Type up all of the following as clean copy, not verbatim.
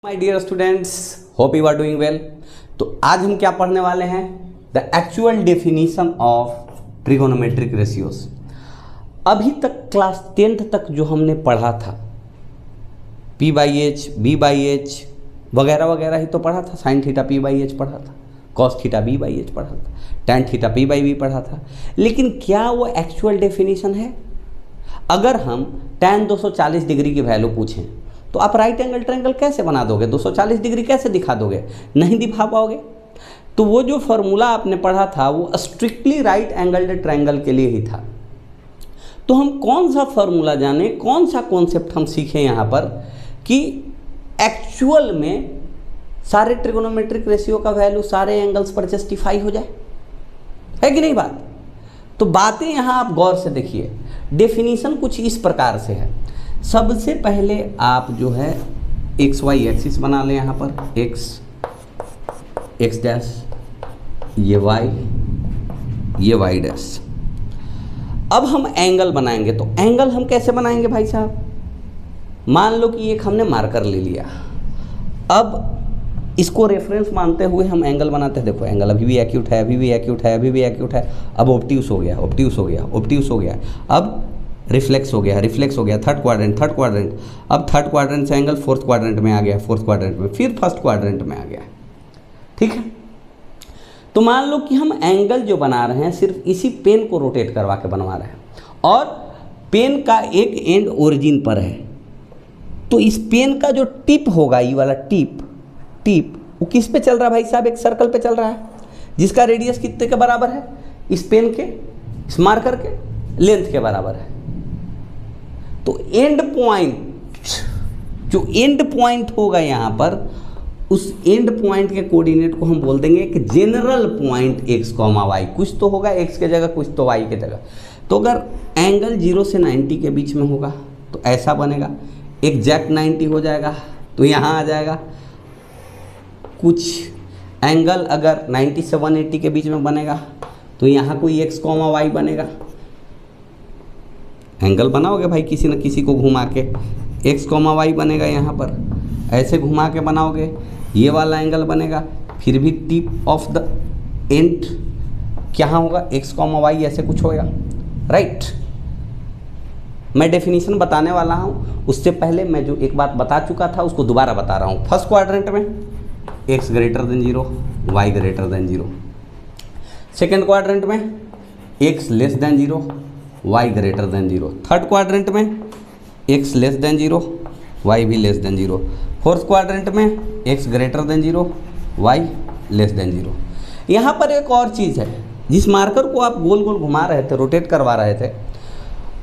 My dear students, hope you are doing well. तो आज हम क्या पढ़ने वाले हैं? The actual definition of trigonometric ratios. अभी तक क्लास 10th तक जो हमने पढ़ा था, P by H, B by H वगैरह वगैरह ही तो पढ़ा था। Sine theta P by H पढ़ा था, cos theta B by H पढ़ा था, tan theta P by B पढ़ा था। लेकिन क्या वो एक्चुअल डेफिनेशन है? अगर हम टैन 240 डिग्री की वैल्यू पूछें तो आप राइट एंगल ट्रायंगल कैसे बना दोगे? 240 डिग्री कैसे दिखा दोगे? नहीं दिखा पाओगे। तो वो जो फॉर्मूला आपने पढ़ा था वो स्ट्रिक्टली राइट एंगल्ड ट्रायंगल के लिए ही था। तो हम कौन सा फॉर्मूला जाने, कौन सा कॉन्सेप्ट हम सीखें यहाँ पर कि एक्चुअल में सारे ट्रिगोनोमेट्रिक रेशियो का वैल्यू सारे एंगल्स पर जस्टिफाई हो जाए, है कि नहीं बात? तो बातें यहाँ आप गौर से देखिए। डेफिनेशन कुछ इस प्रकार से है। सबसे पहले आप जो है एक्स वाई एक्सिस बना लें। यहाँ पर एक्स डैश, ये वाई डैश। अब हम एंगल बनाएंगे। तो एंगल हम कैसे बनाएंगे भाई साहब? मान लो कि एक हमने मार्कर ले लिया। अब इसको रेफरेंस मानते हुए हम एंगल बनाते हैं। देखो एंगल अभी भी एक्यूट है, अभी भी एक्यूट है, अभी भी एक्यूट है। अब ऑब्ट्यूस हो गया, ऑब्ट्यूस हो गया, ऑब्ट्यूस हो गया। अब रिफ्लेक्स हो गया, रिफ्लेक्स हो गया। Third quadrant. अब थर्ड क्वाड्रेंट से एंगल फोर्थ क्वाड्रेंट में आ गया, फोर्थ क्वाड्रेंट में, फिर फर्स्ट क्वाड्रेंट में आ गया। ठीक है। तो मान लो कि हम एंगल जो बना रहे हैं सिर्फ इसी पेन को रोटेट करवा के बनवा रहे हैं और पेन का एक एंड ओरिजिन पर है। तो इस पेन का जो टिप होगा, ये वाला टिप वो किस पे चल रहा है भाई साहब? एक सर्कल पे चल रहा है जिसका रेडियस कितने के बराबर है? इस पेन के, इस मार्कर के लेंथ के बराबर है। तो एंड पॉइंट, जो एंड पॉइंट होगा यहाँ पर, उस एंड पॉइंट के कोऑर्डिनेट को हम बोल देंगे एक जेनरल पॉइंट x, y। कुछ तो होगा x के जगह, कुछ तो y के जगह। तो अगर एंगल 0 से 90 के बीच में होगा तो ऐसा बनेगा। एग्जैक्ट 90 हो जाएगा तो यहाँ आ जाएगा। कुछ एंगल अगर 90 से 180 के बीच में बनेगा तो यहाँ कोई x, y बनेगा। एंगल बनाओगे भाई किसी न किसी को घुमा के, x, y बनेगा। यहाँ पर ऐसे घुमा के बनाओगे, ये वाला एंगल बनेगा। फिर भी टिप ऑफ द एंड क्या होगा? x, y ऐसे कुछ होगा, राइट। मैं डेफिनेशन बताने वाला हूँ, उससे पहले मैं जो एक बात बता चुका था उसको दोबारा बता रहा हूँ। फर्स्ट क्वाड्रेंट में x greater than 0, y greater than 0। Second quadrant में x less than 0, y greater than 0। Third quadrant में x लेस देन 0, y भी लेस देन 0। फोर्थ क्वाड्रेंट में x greater than 0, y less than 0। यहाँ पर एक और चीज़ है, जिस मार्कर को आप गोल गोल घुमा रहे थे, रोटेट करवा रहे थे,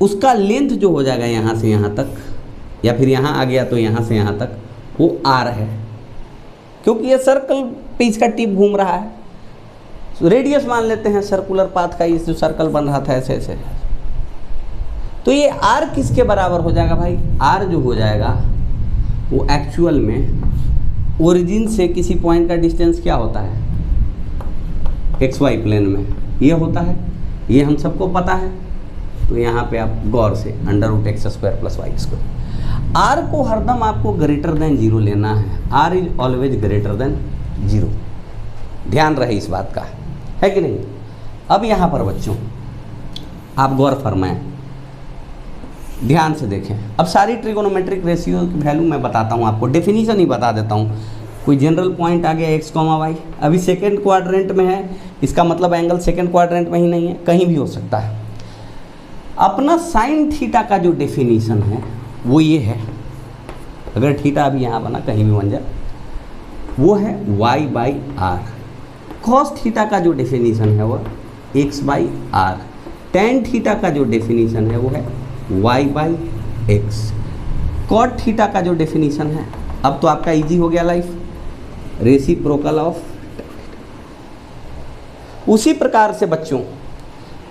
उसका लेंथ जो हो जाएगा यहाँ से यहाँ तक, या फिर यहाँ आ गया तो यहाँ से यहाँ तक, वो r है। क्योंकि ये सर्कल पे इसका टिप घूम रहा है। रेडियस मान लेते हैं सर्कुलर पाथ का, इस जो सर्कल बन रहा था ऐसे ऐसे। तो ये r किसके बराबर हो जाएगा भाई? r जो हो जाएगा वो एक्चुअल में ओरिजिन से किसी पॉइंट का डिस्टेंस क्या होता है? एक्स वाई प्लेन में ये होता है, ये हम सबको पता है। तो यहाँ पे आप गौर से √x² + y²। r को हरदम आपको ग्रेटर देन 0 लेना है। r is always greater than 0। ध्यान रहे इस बात का, है कि नहीं? अब यहाँ पर बच्चों आप गौर फरमाएं, ध्यान से देखें। अब सारी ट्रिगोनोमेट्रिक रेशियो की वैल्यू मैं बताता हूँ आपको, डेफिनेशन ही बता देता हूँ। कोई जनरल पॉइंट आ गया x, y, अभी सेकेंड क्वाड्रेंट में है, इसका मतलब एंगल सेकेंड क्वाड्रेंट में ही नहीं है, कहीं भी हो सकता है। अपना साइन थीटा का जो डेफिनेशन है वो ये है, अगर थीटा अभी यहाँ बना, कहीं भी बन जाए, वो है y/r। कॉस थीटा का जो डेफिनेशन है वो x/r। टैन थीटा का जो डेफिनेशन है वो है y/x। कॉट थीटा का जो डेफिनेशन है, अब तो आपका इजी हो गया लाइफ, रेसिप्रोकल ऑफ। उसी प्रकार से बच्चों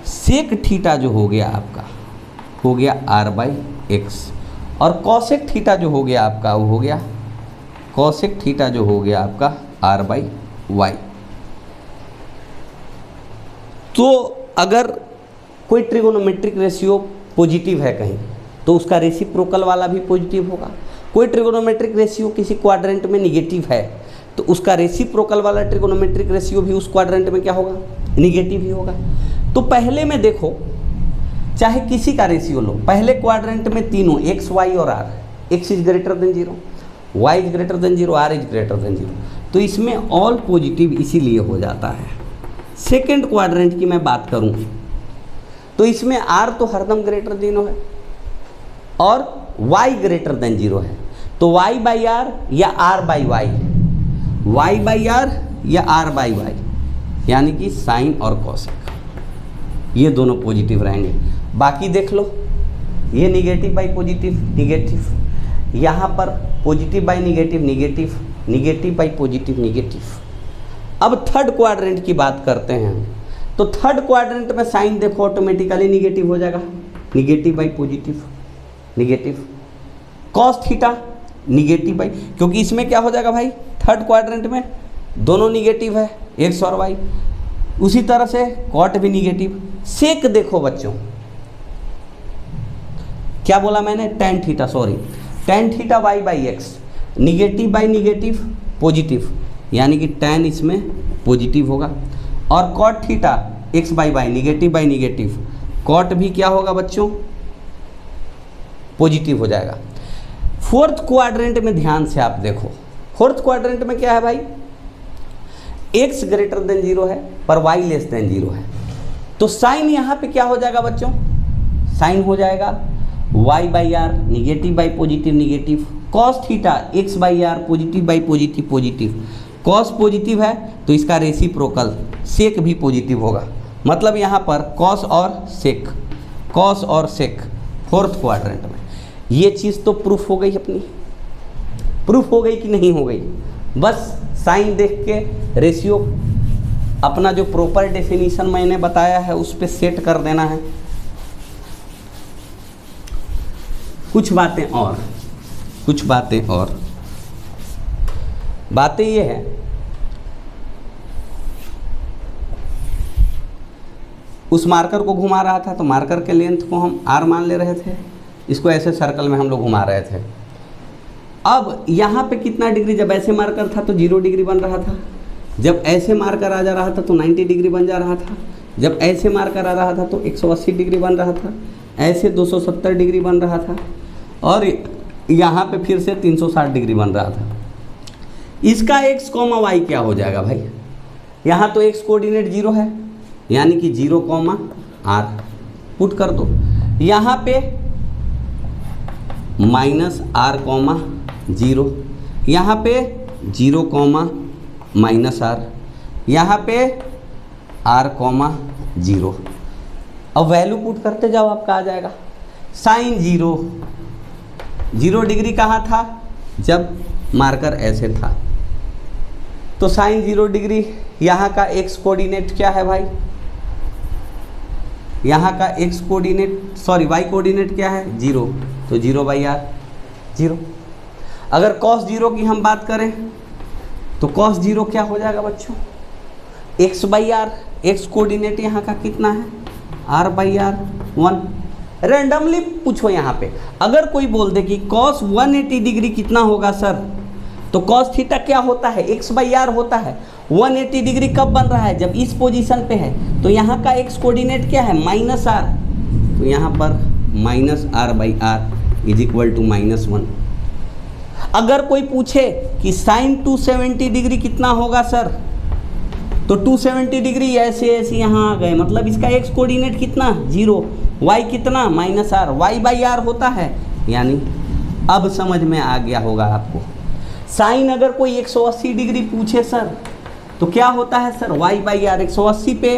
सेक थीटा जो हो गया आपका, हो गया r/x। और कॉसेक थीटा जो हो गया आपका, वो हो गया कॉसेक थीटा जो हो गया आपका r/y। तो अगर कोई ट्रिगोनोमेट्रिक रेशियो पॉजिटिव है कहीं, तो उसका रेसिप्रोकल वाला भी पॉजिटिव होगा। कोई ट्रिगोनोमेट्रिक रेशियो किसी क्वाड्रेंट में निगेटिव है तो उसका रेसिप्रोकल वाला ट्रिगोनोमेट्रिक रेशियो भी उस क्वाड्रेंट में क्या होगा, निगेटिव ही होगा। तो पहले में देखो, चाहे किसी का रेशियो लो, पहले क्वाड्रेंट में तीनों एक्स वाई और R, X is greater than zero, Y is greater than zero, R is greater than zero, तो इसमें ऑल पॉजिटिव इसीलिए हो जाता है। सेकेंड क्वाड्रेंट की मैं बात करूं तो इसमें आर तो हरदम ग्रेटर देन है और वाई ग्रेटर देन जीरो है, तो वाई बाई आर या R by Y, Y by R या आर बाई वाई, यानी कि साइन और कॉसेक, ये दोनों पॉजिटिव रहेंगे। बाकी देख लो, ये निगेटिव बाई पॉजिटिव निगेटिव, यहाँ पर positive by negative negative, negative by positive negative. अब थर्ड क्वाड्रेंट की बात करते हैं, तो थर्ड क्वाड्रेंट में साइन देखो ऑटोमेटिकली निगेटिव हो जाएगा, negative by positive negative, cos theta negative by, क्योंकि इसमें क्या हो जाएगा भाई, थर्ड क्वाड्रेंट में दोनों निगेटिव है, एक्स और वाई। उसी तरह से कॉट भी निगेटिव। सेक देखो बच्चों, क्या बोला मैंने, tan theta, sorry, tan theta Y by X, negative by negative positive, यानी कि टेन इसमें पॉजिटिव होगा। और cot theta X by Y, negative by negative, cot भी क्या होगा बच्चों, पॉजिटिव हो जाएगा। फोर्थ क्वाड्रेंट में ध्यान से आप देखो, फोर्थ क्वाड्रेंट में क्या है भाई, एक्स ग्रेटर देन जीरो है पर वाई लेस देन जीरो है, तो साइन यहाँ पे क्या हो जाएगा बच्चों, साइन हो जाएगा Y by R, negative by positive negative, cos theta X by R, positive by positive positive, cos positive है तो इसका रेसिप्रोकल सेक भी पॉजिटिव होगा, मतलब यहाँ पर कॉस और सेक, कॉस और सेक फोर्थ क्वाड्रेंट में। ये चीज़ तो प्रूफ हो गई अपनी, प्रूफ हो गई कि नहीं हो गई, बस साइन देख के रेशियो अपना जो प्रॉपर डेफिनेशन मैंने बताया है उस पर सेट कर देना है। कुछ बातें और, कुछ बातें और, बातें ये है, उस मार्कर को घुमा रहा था तो मार्कर के लेंथ को हम आर मान ले रहे थे, इसको ऐसे सर्कल में हम लोग घुमा रहे थे। अब यहाँ पे कितना डिग्री, जब ऐसे मार्कर था तो 0 डिग्री बन रहा था, जब ऐसे मार्कर आ जा रहा था तो 90 डिग्री बन जा रहा था, जब ऐसे मार्कर आ रहा था तो 180 डिग्री बन रहा था, ऐसे 270 डिग्री बन रहा था, और यहाँ पे फिर से 360 डिग्री बन रहा था। इसका x, y क्या हो जाएगा भाई, यहाँ तो x कोऑर्डिनेट 0 है, यानी कि 0, r पुट कर दो, यहाँ पे -r, 0, यहाँ पे 0, -r, यहाँ पे r, 0। अब वैल्यू पुट करते जाओ, आपका आ जाएगा साइन 0 डिग्री कहाँ था, जब मार्कर ऐसे था, तो साइन 0 डिग्री, यहाँ का x कोऑर्डिनेट क्या है भाई, यहाँ का x coordinate, sorry y coordinate क्या है, 0, तो 0 बाई आर 0। अगर cos 0 की हम बात करें तो cos 0 क्या हो जाएगा बच्चों, x by R, x coordinate यहाँ का कितना है, r बाई आर 1। रैंडमली पूछो यहाँ पे, अगर कोई बोल दे कि cos 180 डिग्री कितना होगा सर, तो cos थीटा क्या होता है, x बाई आर होता है। 180 डिग्री कब बन रहा है, जब इस पोजीशन पे है, तो यहाँ का x कोऑर्डिनेट क्या है, -r, तो यहाँ पर -r by R is equal to -1। अगर कोई पूछे कि साइन 270 डिग्री कितना होगा सर, तो 270 डिग्री ऐसे ऐसे यहाँ आ गए, मतलब इसका x कोऑर्डिनेट कितना, 0, y कितना, -r, y बाई आर होता है, यानी अब समझ में आ गया होगा आपको। साइन अगर कोई 180 डिग्री पूछे सर, तो क्या होता है सर, y बाई आर, 180 पे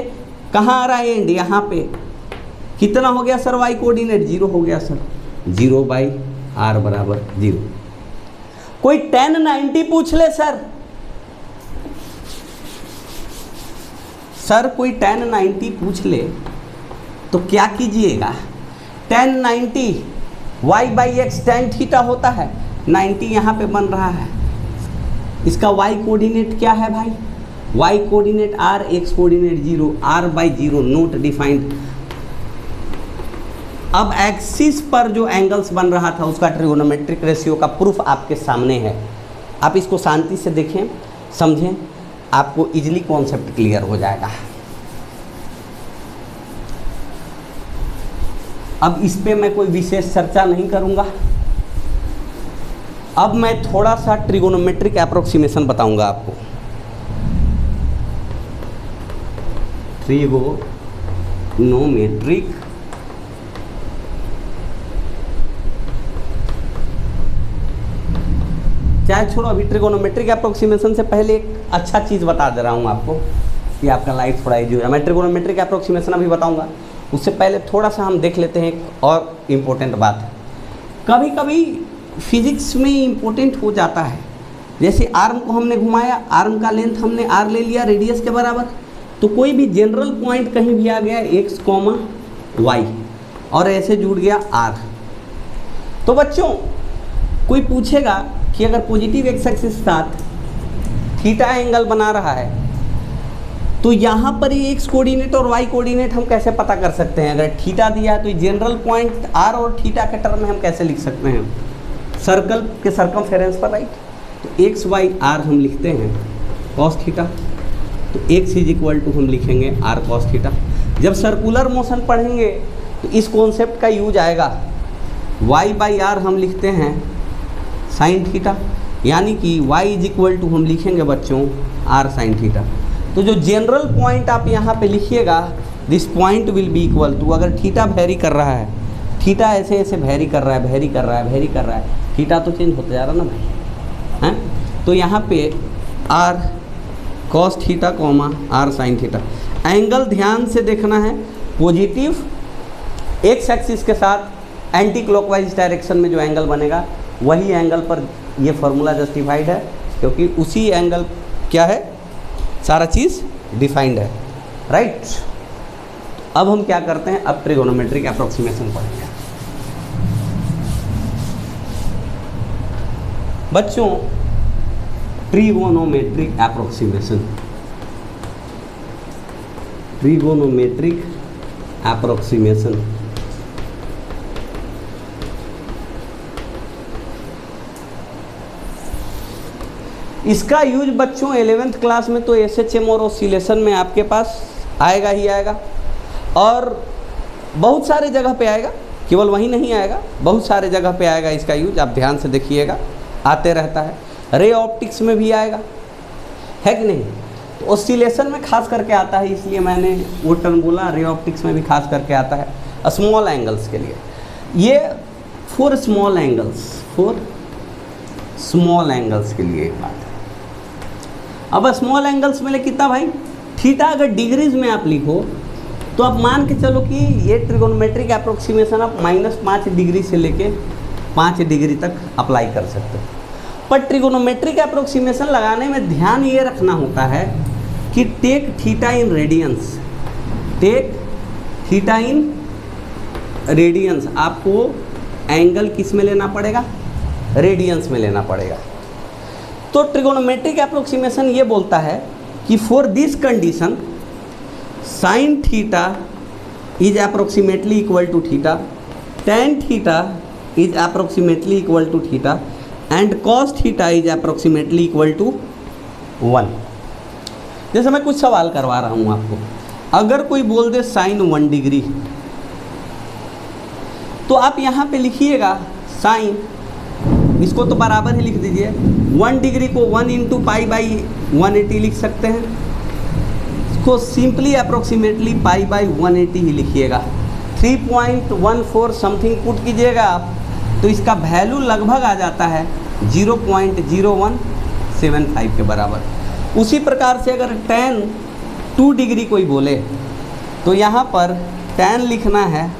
कहाँ आ रहा है एंड, यहाँ पे कितना हो गया सर, y कोऑर्डिनेट 0 हो गया सर, 0 बाई आर बराबर 0। कोई tan 90 पूछ ले सर, कोई tan 90 पूछ ले तो क्या कीजिएगा, tan 90 y by x tan theta होता है, 90 यहाँ पे बन रहा है, इसका y कोऑर्डिनेट क्या है भाई, y coordinate r, x coordinate 0, r by 0 not defined. अब एक्सिस पर जो एंगल्स बन रहा था उसका ट्रिगोनोमेट्रिक रेशियो का प्रूफ आपके सामने है। आप इसको शांति से देखें, समझें, आपको इजीली कॉन्सेप्ट क्लियर हो जाएगा। अब इस पे मैं कोई विशेष चर्चा नहीं करूंगा। अब मैं थोड़ा सा ट्रिगोनोमेट्रिक एप्रोक्सीमेशन बताऊंगा आपको। ट्रिगोनोमेट्रिक चाहे छोड़ो, अभी ट्रिगोनोमेट्रिक एप्रोक्सीमेशन से पहले एक अच्छा चीज़ बता दे रहा हूँ आपको कि आपका लाइफ थोड़ा इजी हो जाए। मैं ट्रिगोनोमेट्रिक एप्रोक्सीमेशन अभी बताऊँगा, उससे पहले थोड़ा सा हम देख लेते हैं एक और इम्पोर्टेंट बात। कभी कभी फिजिक्स में इम्पोर्टेंट हो जाता है, जैसे आर्म को हमने घुमाया, आर्म का लेंथ हमने आर ले लिया रेडियस के बराबर, तो कोई भी जनरल पॉइंट कहीं भी आ गया x, y और ऐसे जुड़ गया r। तो बच्चों कोई पूछेगा कि अगर पॉजिटिव एक्स एक्सिस के साथ थीटा एंगल बना रहा है तो यहाँ पर ये एक्स कोऑर्डिनेट और वाई कोऑर्डिनेट हम कैसे पता कर सकते हैं? अगर थीटा दिया है तो जनरल पॉइंट आर और थीटा के टर्म में हम कैसे लिख सकते हैं? सर्कल के सर्कमफेरेंस पर, राइट। तो एक्स वाई आर हम लिखते हैं कॉस थीटा, तो एक्स इज इक्वल टू हम लिखेंगे आर कॉस थीटा। जब सर्कुलर मोशन पढ़ेंगे तो इस कॉन्सेप्ट का यूज आएगा। वाई बाई आर हम लिखते हैं साइन थीटा, यानी कि y इज इक्वल टू हम लिखेंगे बच्चों आर साइन थीटा। तो जो जनरल पॉइंट आप यहाँ पे लिखिएगा, this point will be equal to, अगर थीटा वेरी कर रहा है, थीटा ऐसे ऐसे वेरी कर रहा है, वेरी कर रहा है, वेरी कर रहा है, थीटा तो चेंज होता जा रहा ना भाई, हैं? तो यहाँ पे R cos theta comma R sine theta. Angle ध्यान से देखना है, पॉजिटिव एक्स एक्सिस के साथ एंटी क्लॉकवाइज डायरेक्शन में जो एंगल बनेगा वही एंगल पर ये फॉर्मूला जस्टिफाइड है, क्योंकि उसी एंगल क्या है, सारा चीज़ डिफाइंड है, राइट। अब हम क्या करते हैं, अब ट्रिगोनोमेट्रिक अप्रोक्सीमेशन पढ़ेंगे बच्चों। ट्रिगोनोमेट्रिक अप्रोक्सीमेशन, ट्रिगोनोमेट्रिक अप्रोक्सीमेशन इसका यूज बच्चों 11th क्लास में तो SHM और ऑसिलेशन में आपके पास आएगा ही आएगा, और बहुत सारे जगह पे आएगा, केवल वहीं नहीं आएगा, बहुत सारे जगह पे आएगा इसका यूज। आप ध्यान से देखिएगा, आते रहता है। रे ऑप्टिक्स में भी आएगा, है कि नहीं? तो ऑसिलेशन में खास करके आता है, इसलिए मैंने वो टर्म बोला। रे ऑप्टिक्स में भी खास करके आता है स्मॉल एंगल्स के लिए। ये for small angles, for small angles के लिए एक बात है। अब स्मॉल एंगल्स में ले कितना भाई, थीटा अगर डिग्रीज में आप लिखो तो आप मान के चलो कि ये ट्रिगोनोमेट्रिक अप्रोक्सीमेशन आप -5 डिग्री से लेके 5 डिग्री तक अप्लाई कर सकते हो। पर ट्रिगोनोमेट्रिक अप्रोक्सीमेशन लगाने में ध्यान ये रखना होता है कि take theta in radians, take theta in radians. आपको एंगल किस में लेना पड़ेगा, रेडियंस में लेना पड़ेगा। तो ट्रिगोनोमेट्रिक अप्रोक्सीमेशन ये बोलता है कि for this condition sine theta is approximately equal to theta, tan theta is approximately equal to theta and cos theta is approximately equal to 1। जैसे मैं कुछ सवाल करवा रहा हूँ आपको, अगर कोई बोल दे साइन 1 डिग्री, तो आप यहाँ पे लिखिएगा साइन, इसको तो बराबर ही लिख दीजिए। 1 डिग्री को 1 इंटू पाई बाई 180 लिख सकते हैं, इसको सिंपली अप्रोक्सीमेटली पाई बाई 180 ही लिखिएगा। 3.14 समथिंग पुट कीजिएगा आप, तो इसका वैल्यू लगभग आ जाता है 0.0175 के बराबर। उसी प्रकार से अगर tan 2 डिग्री कोई बोले तो यहाँ पर tan लिखना है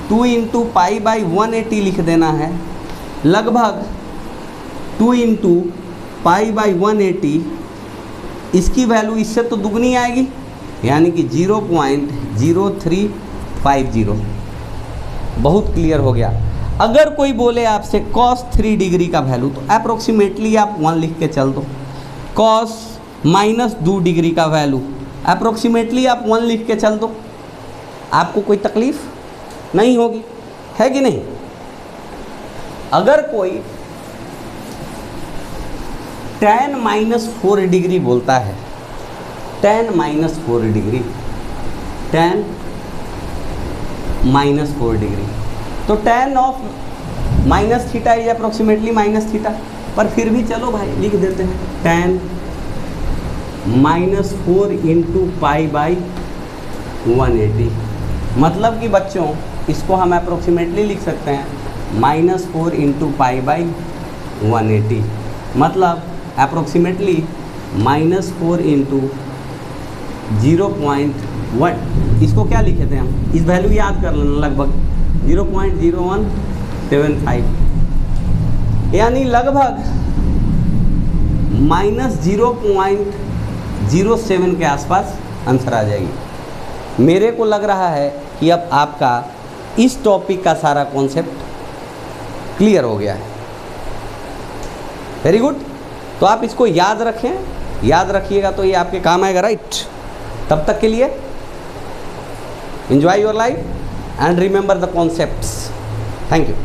2 इंटू पाई बाई 180 लिख देना है, लगभग 2 इंटू पाई बाई 180, इसकी वैल्यू इससे तो दुगनी आएगी, यानी कि 0.0350। बहुत क्लियर हो गया। अगर कोई बोले आपसे cos 3 डिग्री का वैल्यू, तो अप्रोक्सीमेटली आप 1 लिख के चल दो। cos -2 डिग्री का वैल्यू अप्रोक्सीमेटली आप 1 लिख के चल दो, आपको कोई तकलीफ नहीं होगी। है कि नहीं? अगर कोई tan -4 डिग्री बोलता है, tan -4 डिग्री, tan -4 डिग्री, तो tan of minus theta is approximately minus theta, पर फिर भी चलो भाई लिख देते हैं tan -4 इंटू पाई बाई 180। मतलब कि बच्चों इसको हम अप्रोक्सीमेटली लिख सकते हैं -4 इंटू पाई बाई 180, मतलब अप्रोक्सीमेटली -4 इंटू 0.1, इसको क्या लिखे थे हम, इस वैल्यू याद कर लेना, लगभग 0.0175, यानी लगभग -0.07 के आसपास आंसर आ जाएगी। मेरे को लग रहा है कि अब आपका इस टॉपिक का सारा कॉन्सेप्ट क्लियर हो गया है। Very good. तो आप इसको याद रखें, याद रखिएगा तो ये आपके काम आएगा, राइट? तब तक के लिए enjoy your life and remember the concepts. Thank you.